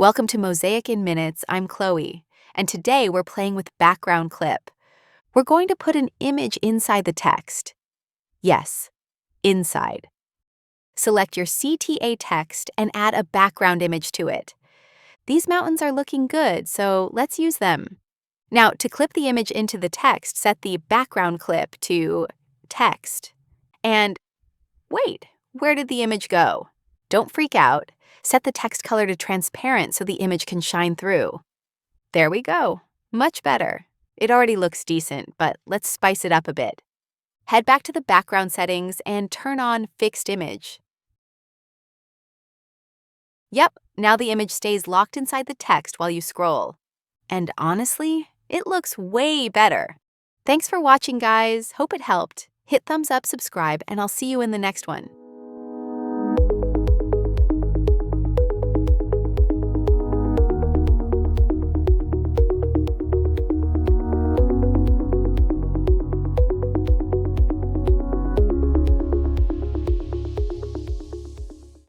Welcome to Mosaic in Minutes. I'm Chloe, and today we're playing with background clip. We're going to put an image inside the text. Yes, inside. Select your CTA text and add a background image to it. These mountains are looking good, so let's use them. Now, to clip the image into the text, set the background clip to text. And wait, where did the image go? Don't freak out. Set the text color to transparent so the image can shine through. There we go. Much better. It already looks decent, but let's spice it up a bit. Head back to the background settings and turn on Fixed Image. Yep, now the image stays locked inside the text while you scroll. And honestly, it looks way better. Thanks for watching, guys. Hope it helped. Hit thumbs up, subscribe, and I'll see you in the next one.